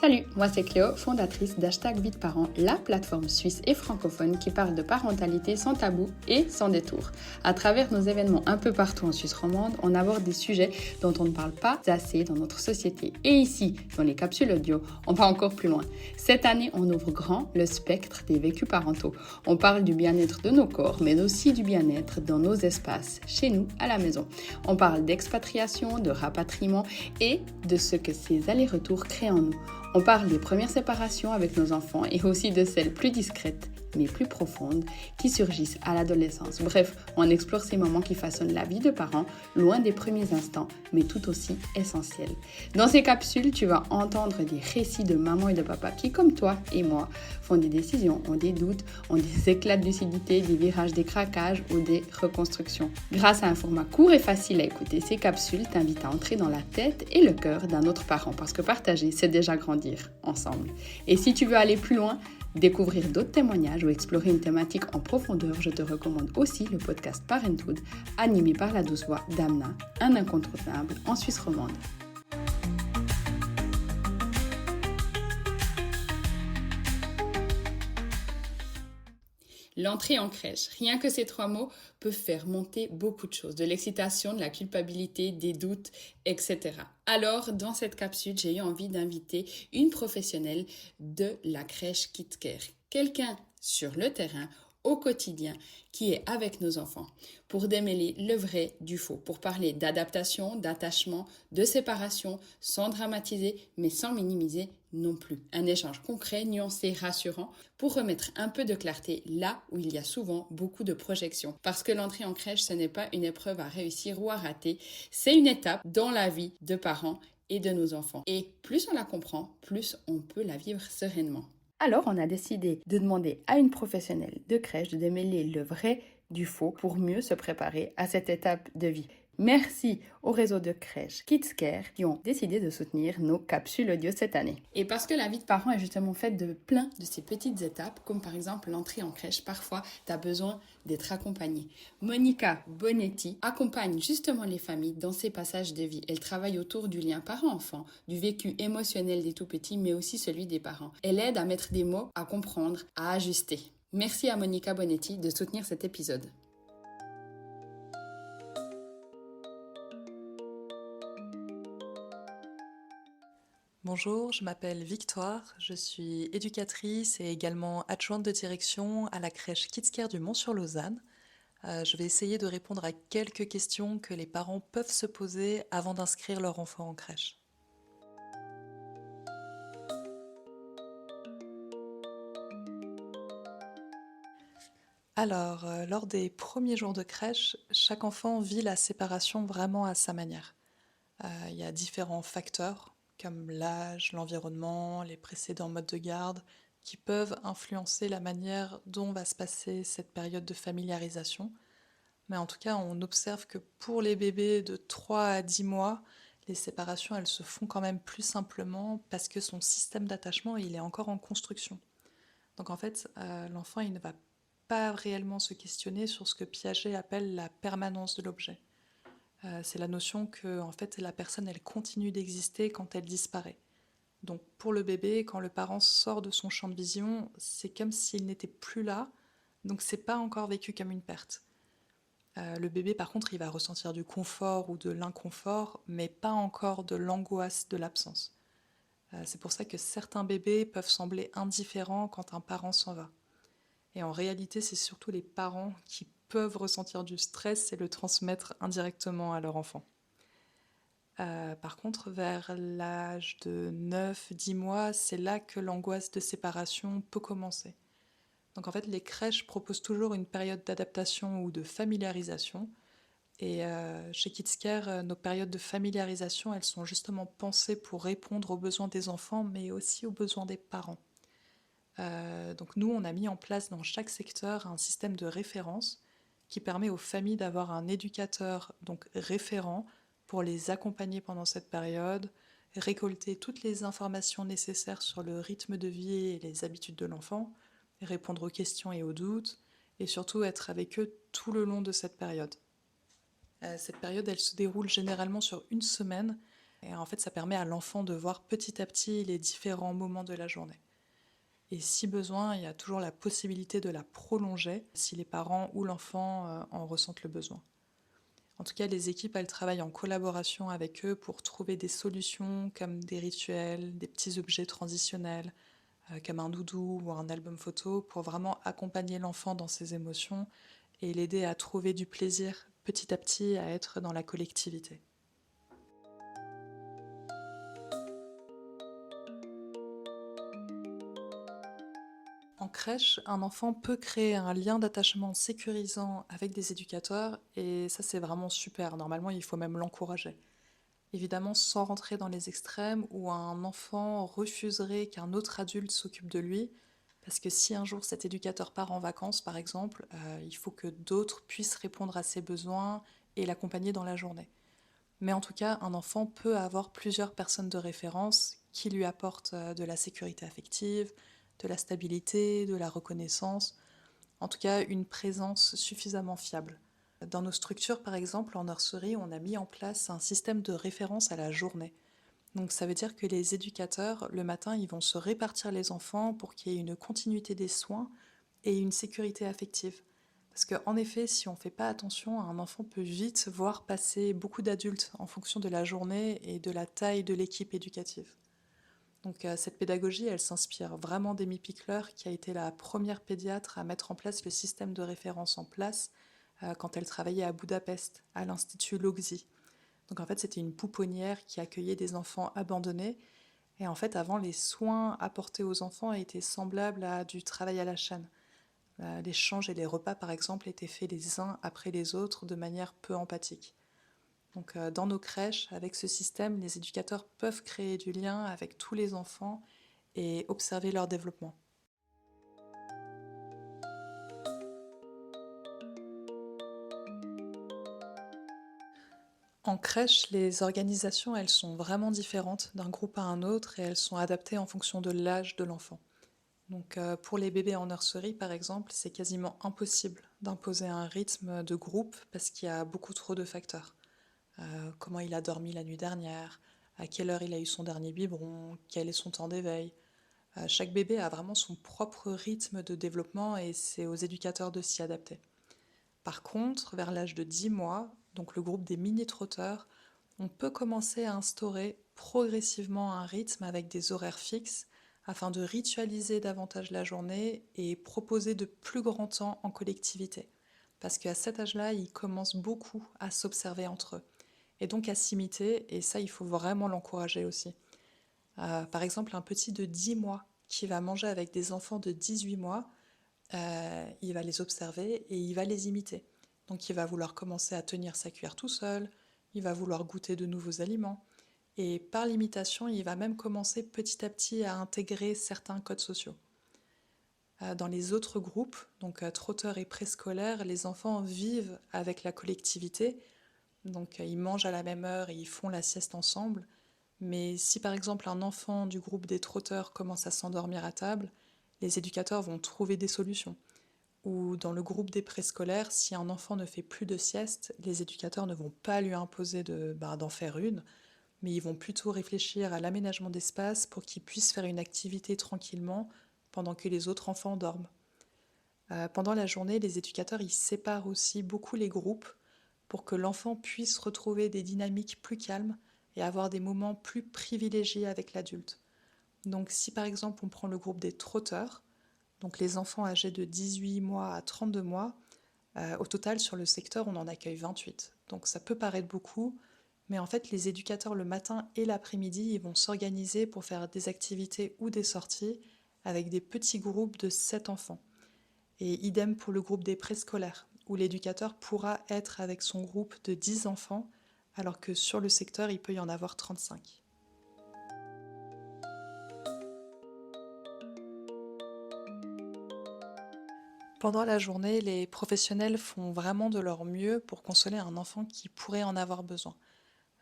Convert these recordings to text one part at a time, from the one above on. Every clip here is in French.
Salut, moi c'est Cléo, fondatrice d'Hashtag Vie de Parents, la plateforme suisse et francophone qui parle de parentalité sans tabou et sans détour. À travers nos événements un peu partout en Suisse romande, on aborde des sujets dont on ne parle pas assez dans notre société. Et ici, dans les capsules audio, on va encore plus loin. Cette année, on ouvre grand le spectre des vécus parentaux. On parle du bien-être de nos corps, mais aussi du bien-être dans nos espaces, chez nous, à la maison. On parle d'expatriation, de rapatriement et de ce que ces allers-retours créent en nous. On parle des premières séparations avec nos enfants et aussi de celles plus discrètes, mais plus profondes, qui surgissent à l'adolescence. Bref, on explore ces moments qui façonnent la vie de parents, loin des premiers instants, mais tout aussi essentiels. Dans ces capsules, tu vas entendre des récits de mamans et de papas qui, comme toi et moi, font des décisions, ont des doutes, ont des éclats de lucidité, des virages, des craquages ou des reconstructions. Grâce à un format court et facile à écouter, ces capsules t'invitent à entrer dans la tête et le cœur d'un autre parent, parce que partager, c'est déjà grandir ensemble. Et si tu veux aller plus loin, découvrir d'autres témoignages ou explorer une thématique en profondeur, je te recommande aussi le podcast Parenthood, animé par la douce voix d'Amna, un incontournable en Suisse romande. L'entrée en crèche, rien que ces 3 mots peuvent faire monter beaucoup de choses, de l'excitation, de la culpabilité, des doutes, etc. Alors, dans cette capsule, j'ai eu envie d'inviter une professionnelle de la crèche KidsCare, quelqu'un sur le terrain, au quotidien, qui est avec nos enfants, pour démêler le vrai du faux, pour parler d'adaptation, d'attachement, de séparation, sans dramatiser, mais sans minimiser non plus. Un échange concret, nuancé, rassurant, pour remettre un peu de clarté là où il y a souvent beaucoup de projections. Parce que l'entrée en crèche, ce n'est pas une épreuve à réussir ou à rater, c'est une étape dans la vie de parents et de nos enfants. Et plus on la comprend, plus on peut la vivre sereinement. Alors, on a décidé de demander à une professionnelle de crèche de démêler le vrai du faux pour mieux se préparer à cette étape de vie. Merci au réseau de crèches KidsCare qui ont décidé de soutenir nos capsules audio cette année. Et parce que la vie de parent est justement faite de plein de ces petites étapes, comme par exemple l'entrée en crèche, parfois tu as besoin d'être accompagné. Monica Bonetti accompagne justement les familles dans ces passages de vie. Elle travaille autour du lien parent-enfant, du vécu émotionnel des tout-petits, mais aussi celui des parents. Elle aide à mettre des mots, à comprendre, à ajuster. Merci à Monica Bonetti de soutenir cet épisode. Bonjour, je m'appelle Victoire, je suis éducatrice et également adjointe de direction à la crèche KidsCare du Mont-sur-Lausanne. Je vais essayer de répondre à quelques questions que les parents peuvent se poser avant d'inscrire leur enfant en crèche. Alors, lors des premiers jours de crèche, chaque enfant vit la séparation vraiment à sa manière. Il y a différents facteurs comme l'âge, l'environnement, les précédents modes de garde qui peuvent influencer la manière dont va se passer cette période de familiarisation. Mais en tout cas, on observe que pour les bébés de 3 à 10 mois, les séparations, elles se font quand même plus simplement parce que son système d'attachement, il est encore en construction. Donc en fait, l'enfant, il ne va pas réellement se questionner sur ce que Piaget appelle la permanence de l'objet. C'est la notion que en fait, la personne, elle continue d'exister quand elle disparaît. Donc pour le bébé, quand le parent sort de son champ de vision, c'est comme s'il n'était plus là, donc c'est pas encore vécu comme une perte. Le bébé, par contre, il va ressentir du confort ou de l'inconfort, mais pas encore de l'angoisse de l'absence. C'est pour ça que certains bébés peuvent sembler indifférents quand un parent s'en va. Et en réalité, c'est surtout les parents qui peuvent ressentir du stress et le transmettre indirectement à leur enfant. Par contre, vers l'âge de 9-10 mois, c'est là que l'angoisse de séparation peut commencer. Donc en fait, les crèches proposent toujours une période d'adaptation ou de familiarisation. Et chez KidsCare, nos périodes de familiarisation, elles sont justement pensées pour répondre aux besoins des enfants, mais aussi aux besoins des parents. Donc nous, on a mis en place dans chaque secteur un système de référence qui permet aux familles d'avoir un éducateur donc référent pour les accompagner pendant cette période, récolter toutes les informations nécessaires sur le rythme de vie et les habitudes de l'enfant, répondre aux questions et aux doutes, et surtout être avec eux tout le long de cette période. Cette période, elle se déroule généralement sur une semaine, Et en fait, ça permet à l'enfant de voir petit à petit les différents moments de la journée. Et si besoin, il y a toujours la possibilité de la prolonger si les parents ou l'enfant en ressentent le besoin. En tout cas, les équipes, elles travaillent en collaboration avec eux pour trouver des solutions comme des rituels, des petits objets transitionnels, comme un doudou ou un album photo, pour vraiment accompagner l'enfant dans ses émotions et l'aider à trouver du plaisir petit à petit à être dans la collectivité. En crèche, un enfant peut créer un lien d'attachement sécurisant avec des éducateurs et ça c'est vraiment super. Normalement, il faut même l'encourager. Évidemment, sans rentrer dans les extrêmes où un enfant refuserait qu'un autre adulte s'occupe de lui, parce que si un jour cet éducateur part en vacances, par exemple, il faut que d'autres puissent répondre à ses besoins et l'accompagner dans la journée. Mais en tout cas, un enfant peut avoir plusieurs personnes de référence qui lui apportent de la sécurité affective, de la stabilité, de la reconnaissance, en tout cas une présence suffisamment fiable. Dans nos structures, par exemple, en nurserie, on a mis en place un système de référence à la journée. Donc ça veut dire que les éducateurs, le matin, ils vont se répartir les enfants pour qu'il y ait une continuité des soins et une sécurité affective. Parce qu'en effet, si on ne fait pas attention, un enfant peut vite voir passer beaucoup d'adultes en fonction de la journée et de la taille de l'équipe éducative. Donc cette pédagogie, elle s'inspire vraiment d'Amy Pickler, qui a été la première pédiatre à mettre en place le système de référence en place quand elle travaillait à Budapest, à l'Institut Logzi. Donc en fait, c'était une pouponnière qui accueillait des enfants abandonnés. Et en fait, avant, les soins apportés aux enfants étaient semblables à du travail à la chaîne. L'échange et les repas, par exemple, étaient faits les uns après les autres de manière peu empathique. Donc, dans nos crèches, avec ce système, les éducateurs peuvent créer du lien avec tous les enfants et observer leur développement. En crèche, les organisations, elles sont vraiment différentes d'un groupe à un autre et elles sont adaptées en fonction de l'âge de l'enfant. Donc, pour les bébés en nurserie, par exemple, c'est quasiment impossible d'imposer un rythme de groupe parce qu'il y a beaucoup trop de facteurs. Comment il a dormi la nuit dernière, à quelle heure il a eu son dernier biberon, quel est son temps d'éveil. Chaque bébé a vraiment son propre rythme de développement et c'est aux éducateurs de s'y adapter. Par contre, vers l'âge de 10 mois, donc le groupe des mini-trotteurs, on peut commencer à instaurer progressivement un rythme avec des horaires fixes afin de ritualiser davantage la journée et proposer de plus grands temps en collectivité. Parce qu'à cet âge-là, ils commencent beaucoup à s'observer entre eux et donc à s'imiter, et ça, il faut vraiment l'encourager aussi. Par exemple, un petit de 10 mois qui va manger avec des enfants de 18 mois, il va les observer et il va les imiter. Donc il va vouloir commencer à tenir sa cuillère tout seul, il va vouloir goûter de nouveaux aliments, et par l'imitation, il va même commencer petit à petit à intégrer certains codes sociaux. Dans les autres groupes, donc trotteurs et préscolaires, les enfants vivent avec la collectivité, donc ils mangent à la même heure et ils font la sieste ensemble. Mais si par exemple un enfant du groupe des trotteurs commence à s'endormir à table, les éducateurs vont trouver des solutions. Ou dans le groupe des préscolaires, si un enfant ne fait plus de sieste, les éducateurs ne vont pas lui imposer d'en faire une, mais ils vont plutôt réfléchir à l'aménagement d'espace pour qu'il puisse faire une activité tranquillement pendant que les autres enfants dorment. Pendant la journée, les éducateurs ils séparent aussi beaucoup les groupes pour que l'enfant puisse retrouver des dynamiques plus calmes et avoir des moments plus privilégiés avec l'adulte. Donc si par exemple on prend le groupe des trotteurs, donc les enfants âgés de 18 mois à 32 mois, au total sur le secteur on en accueille 28. Donc ça peut paraître beaucoup, mais en fait les éducateurs le matin et l'après-midi ils vont s'organiser pour faire des activités ou des sorties avec des petits groupes de 7 enfants. Et idem pour le groupe des préscolaires, où l'éducateur pourra être avec son groupe de 10 enfants, alors que sur le secteur, il peut y en avoir 35. Pendant la journée, les professionnels font vraiment de leur mieux pour consoler un enfant qui pourrait en avoir besoin.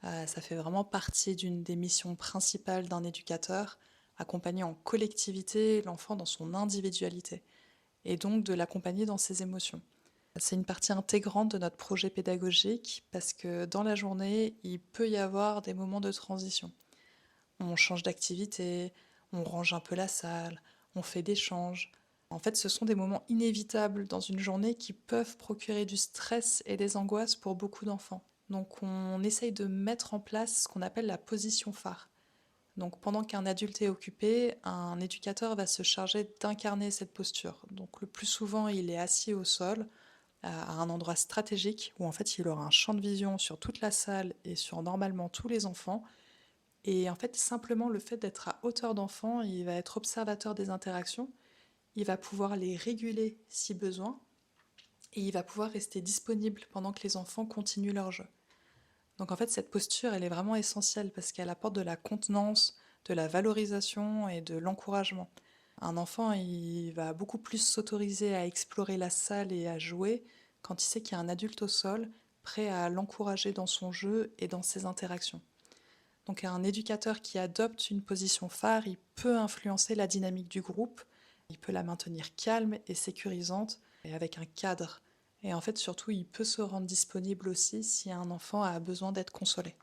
Ça fait vraiment partie d'une des missions principales d'un éducateur, accompagner en collectivité l'enfant dans son individualité, et donc de l'accompagner dans ses émotions. C'est une partie intégrante de notre projet pédagogique parce que dans la journée, il peut y avoir des moments de transition. On change d'activité, on range un peu la salle, on fait des changes. En fait, ce sont des moments inévitables dans une journée qui peuvent procurer du stress et des angoisses pour beaucoup d'enfants. Donc on essaye de mettre en place ce qu'on appelle la position phare. Donc pendant qu'un adulte est occupé, un éducateur va se charger d'incarner cette posture. Donc le plus souvent, il est assis au sol, à un endroit stratégique où en fait il aura un champ de vision sur toute la salle et sur normalement tous les enfants. Et en fait, simplement le fait d'être à hauteur d'enfant, il va être observateur des interactions, il va pouvoir les réguler si besoin, et il va pouvoir rester disponible pendant que les enfants continuent leur jeu. Donc en fait, cette posture, elle est vraiment essentielle parce qu'elle apporte de la contenance, de la valorisation et de l'encouragement. Un enfant, il va beaucoup plus s'autoriser à explorer la salle et à jouer quand il sait qu'il y a un adulte au sol, prêt à l'encourager dans son jeu et dans ses interactions. Donc un éducateur qui adopte une position phare, il peut influencer la dynamique du groupe, il peut la maintenir calme et sécurisante, et avec un cadre. Et en fait, surtout, il peut se rendre disponible aussi si un enfant a besoin d'être consolé.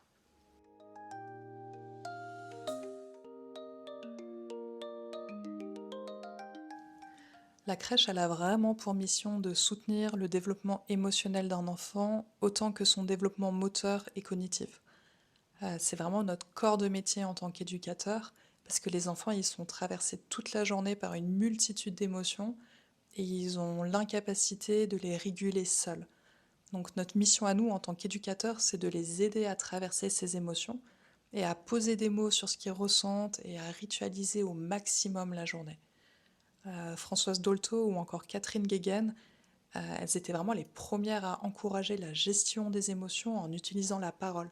La crèche, elle a vraiment pour mission de soutenir le développement émotionnel d'un enfant autant que son développement moteur et cognitif. C'est vraiment notre corps de métier en tant qu'éducateur, parce que les enfants, ils sont traversés toute la journée par une multitude d'émotions et ils ont l'incapacité de les réguler seuls. Donc notre mission à nous en tant qu'éducateurs, c'est de les aider à traverser ces émotions et à poser des mots sur ce qu'ils ressentent et à ritualiser au maximum la journée. Françoise Dolto ou encore Catherine Guéguen, elles étaient vraiment les premières à encourager la gestion des émotions en utilisant la parole,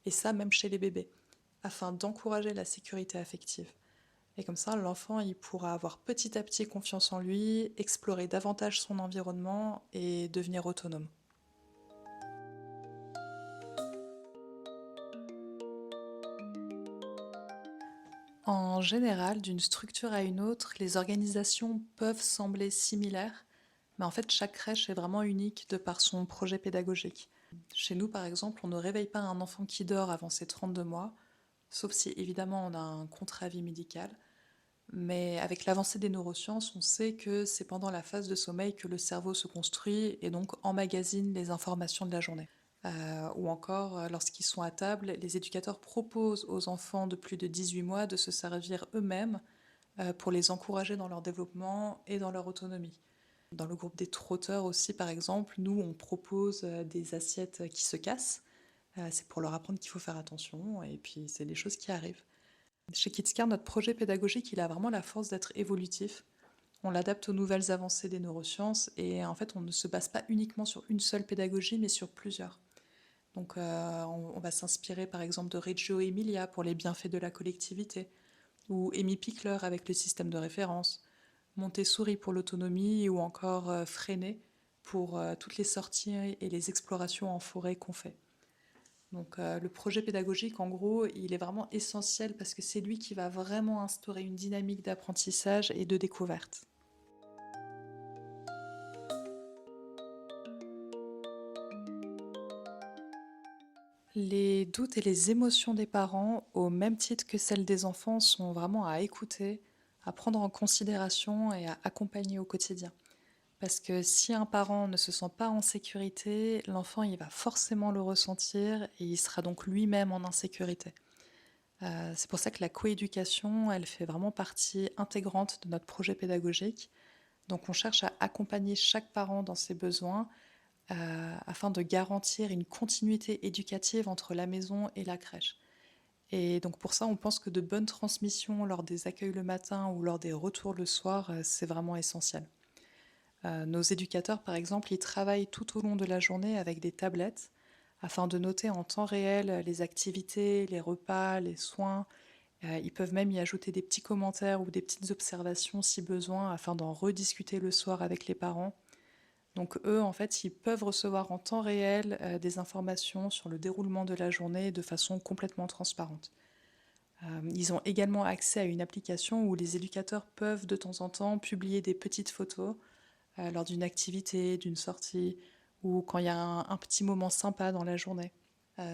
et ça même chez les bébés, afin d'encourager la sécurité affective. Et comme ça, l'enfant, il pourra avoir petit à petit confiance en lui, explorer davantage son environnement et devenir autonome. En général, d'une structure à une autre, les organisations peuvent sembler similaires, mais en fait, chaque crèche est vraiment unique de par son projet pédagogique. Chez nous, par exemple, on ne réveille pas un enfant qui dort avant ses 32 mois, sauf si évidemment on a un contre-avis médical. Mais avec l'avancée des neurosciences, on sait que c'est pendant la phase de sommeil que le cerveau se construit et donc emmagasine les informations de la journée. Ou encore, lorsqu'ils sont à table, les éducateurs proposent aux enfants de plus de 18 mois de se servir eux-mêmes pour les encourager dans leur développement et dans leur autonomie. Dans le groupe des trotteurs aussi, par exemple, nous, on propose des assiettes qui se cassent. C'est pour leur apprendre qu'il faut faire attention, et puis c'est des choses qui arrivent. Chez KidsCare, notre projet pédagogique, il a vraiment la force d'être évolutif. On l'adapte aux nouvelles avancées des neurosciences, et en fait, on ne se base pas uniquement sur une seule pédagogie, mais sur plusieurs. Donc, on va s'inspirer par exemple de Reggio Emilia pour les bienfaits de la collectivité, ou Amy Pickler avec le système de référence, Montessori pour l'autonomie, ou encore Freinet pour toutes les sorties et les explorations en forêt qu'on fait. Donc le projet pédagogique, en gros, il est vraiment essentiel parce que c'est lui qui va vraiment instaurer une dynamique d'apprentissage et de découverte. Les doutes et les émotions des parents, au même titre que celles des enfants, sont vraiment à écouter, à prendre en considération et à accompagner au quotidien. Parce que si un parent ne se sent pas en sécurité, l'enfant il va forcément le ressentir et il sera donc lui-même en insécurité. C'est pour ça que la coéducation, elle fait vraiment partie intégrante de notre projet pédagogique. Donc on cherche à accompagner chaque parent dans ses besoins afin de garantir une continuité éducative entre la maison et la crèche. Et donc pour ça, on pense que de bonnes transmissions lors des accueils le matin ou lors des retours le soir, c'est vraiment essentiel. Nos éducateurs, par exemple, ils travaillent tout au long de la journée avec des tablettes afin de noter en temps réel les activités, les repas, les soins. Ils peuvent même y ajouter des petits commentaires ou des petites observations si besoin afin d'en rediscuter le soir avec les parents. Donc eux, en fait, ils peuvent recevoir en temps réel des informations sur le déroulement de la journée de façon complètement transparente. Ils ont également accès à une application où les éducateurs peuvent de temps en temps publier des petites photos lors d'une activité, d'une sortie, ou quand il y a un petit moment sympa dans la journée.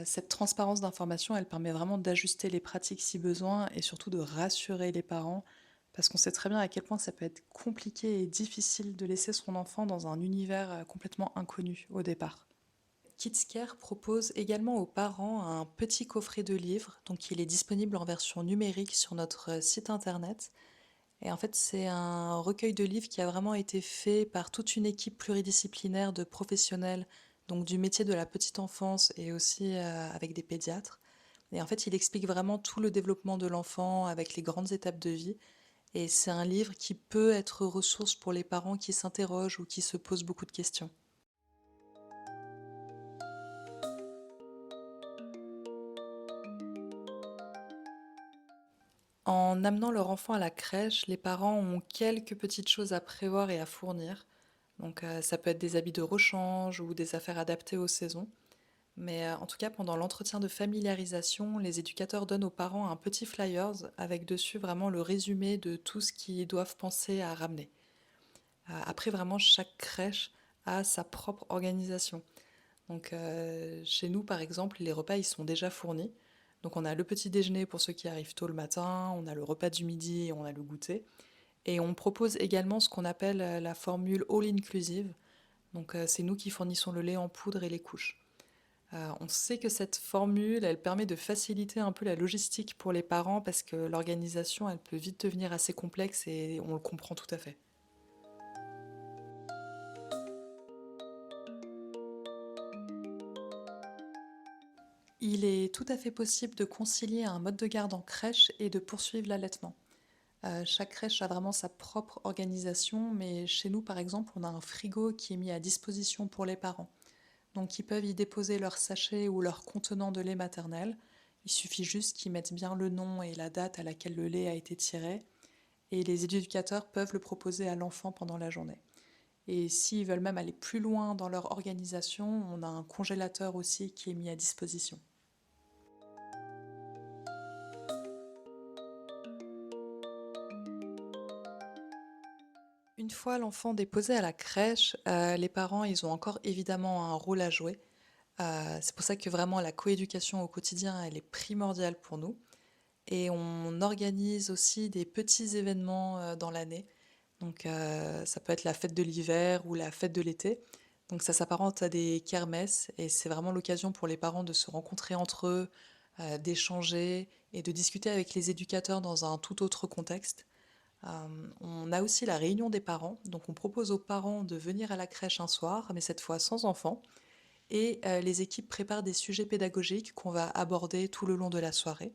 Cette transparence d'information, elle permet vraiment d'ajuster les pratiques si besoin et surtout de rassurer les parents parce qu'on sait très bien à quel point ça peut être compliqué et difficile de laisser son enfant dans un univers complètement inconnu au départ. KidsCare propose également aux parents un petit coffret de livres, donc il est disponible en version numérique sur notre site internet. Et en fait, c'est un recueil de livres qui a vraiment été fait par toute une équipe pluridisciplinaire de professionnels, donc du métier de la petite enfance et aussi avec des pédiatres. Et en fait, il explique vraiment tout le développement de l'enfant avec les grandes étapes de vie. Et c'est un livre qui peut être ressource pour les parents qui s'interrogent ou qui se posent beaucoup de questions. En amenant leur enfant à la crèche, les parents ont quelques petites choses à prévoir et à fournir. Donc ça peut être des habits de rechange ou des affaires adaptées aux saisons. Mais en tout cas, pendant l'entretien de familiarisation, les éducateurs donnent aux parents un petit flyers avec dessus vraiment le résumé de tout ce qu'ils doivent penser à ramener. Après, vraiment, chaque crèche a sa propre organisation. Donc chez nous, par exemple, les repas, ils sont déjà fournis. Donc on a le petit déjeuner pour ceux qui arrivent tôt le matin, on a le repas du midi et on a le goûter. Et on propose également ce qu'on appelle la formule all-inclusive. Donc c'est nous qui fournissons le lait en poudre et les couches. On sait que cette formule, elle permet de faciliter un peu la logistique pour les parents parce que l'organisation, elle peut vite devenir assez complexe et on le comprend tout à fait. Il est tout à fait possible de concilier un mode de garde en crèche et de poursuivre l'allaitement. Chaque crèche a vraiment sa propre organisation, mais chez nous, par exemple, on a un frigo qui est mis à disposition pour les parents. Donc ils peuvent y déposer leur sachet ou leur contenant de lait maternel. Il suffit juste qu'ils mettent bien le nom et la date à laquelle le lait a été tiré. Et les éducateurs peuvent le proposer à l'enfant pendant la journée. Et s'ils veulent même aller plus loin dans leur organisation, on a un congélateur aussi qui est mis à disposition. Une fois l'enfant déposé à la crèche, les parents, ils ont encore évidemment un rôle à jouer. C'est pour ça que vraiment la coéducation au quotidien, elle est primordiale pour nous. Et on organise aussi des petits événements dans l'année. Donc ça peut être la fête de l'hiver ou la fête de l'été. Donc ça s'apparente à des kermesses et c'est vraiment l'occasion pour les parents de se rencontrer entre eux, d'échanger et de discuter avec les éducateurs dans un tout autre contexte. On a aussi la réunion des parents, donc on propose aux parents de venir à la crèche un soir, mais cette fois sans enfants, et les équipes préparent des sujets pédagogiques qu'on va aborder tout le long de la soirée.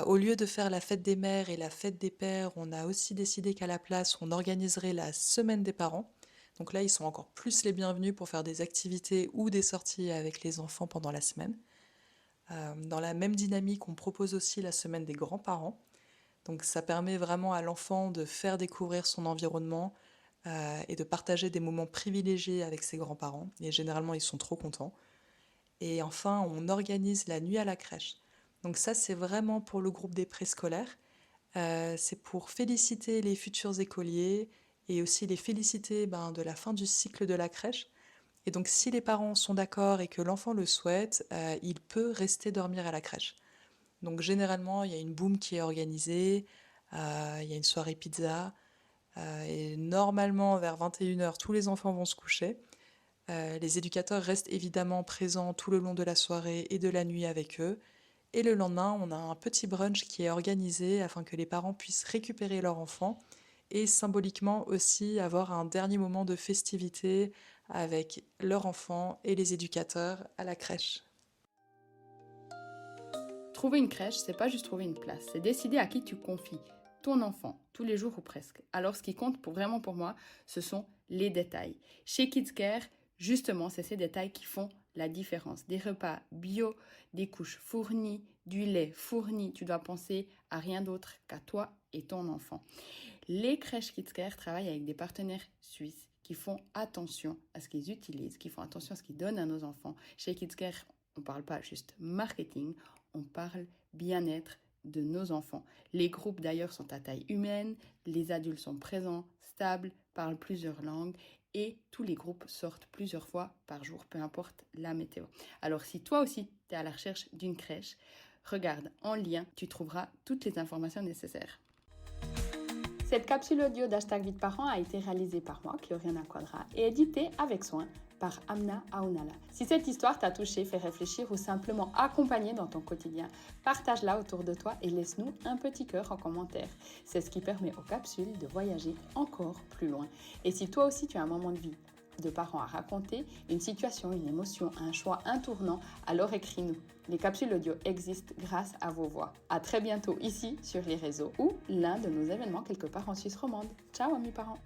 Au lieu de faire la fête des mères et la fête des pères, on a aussi décidé qu'à la place, on organiserait la semaine des parents. Donc là, ils sont encore plus les bienvenus pour faire des activités ou des sorties avec les enfants pendant la semaine. Dans la même dynamique, on propose aussi la semaine des grands-parents. Donc ça permet vraiment à l'enfant de faire découvrir son environnement et de partager des moments privilégiés avec ses grands-parents. Et généralement, ils sont trop contents. Et enfin, on organise la nuit à la crèche. Donc ça, c'est vraiment pour le groupe des préscolaires. C'est pour féliciter les futurs écoliers et aussi les féliciter de la fin du cycle de la crèche. Et donc si les parents sont d'accord et que l'enfant le souhaite, il peut rester dormir à la crèche. Donc généralement, il y a une boum qui est organisée, il y a une soirée pizza, et normalement vers 21 heures, tous les enfants vont se coucher. Les éducateurs restent évidemment présents tout le long de la soirée et de la nuit avec eux. Et le lendemain, on a un petit brunch qui est organisé afin que les parents puissent récupérer leur enfant et symboliquement aussi avoir un dernier moment de festivité avec leur enfant et les éducateurs à la crèche. Trouver une crèche, c'est pas juste trouver une place, c'est décider à qui tu confies ton enfant, tous les jours ou presque. Alors ce qui compte vraiment pour moi, ce sont les détails. Chez Kids Care, justement, c'est ces détails qui font la différence. Des repas bio, des couches fournies, du lait fourni. Tu dois penser à rien d'autre qu'à toi et ton enfant. Les crèches Kids Care travaillent avec des partenaires suisses qui font attention à ce qu'ils utilisent, qui font attention à ce qu'ils donnent à nos enfants. Chez Kids Care, on ne parle pas juste marketing, on parle bien-être de nos enfants. Les groupes d'ailleurs sont à taille humaine, les adultes sont présents, stables, parlent plusieurs langues et tous les groupes sortent plusieurs fois par jour, peu importe la météo. Alors si toi aussi tu es à la recherche d'une crèche, regarde en lien, tu trouveras toutes les informations nécessaires. Cette capsule audio d'Hashtag Vie de Parents a été réalisée par moi, Chloriana Quadra, et éditée avec soin par Amna Aounala. Si cette histoire t'a touché, fait réfléchir ou simplement accompagné dans ton quotidien, partage-la autour de toi et laisse-nous un petit cœur en commentaire. C'est ce qui permet aux capsules de voyager encore plus loin. Et si toi aussi tu as un moment de vie de parents à raconter, une situation, une émotion, un choix, un tournant, alors écris-nous. Les capsules audio existent grâce à vos voix. À très bientôt ici sur les réseaux ou l'un de nos événements quelque part en Suisse romande. Ciao amis parents!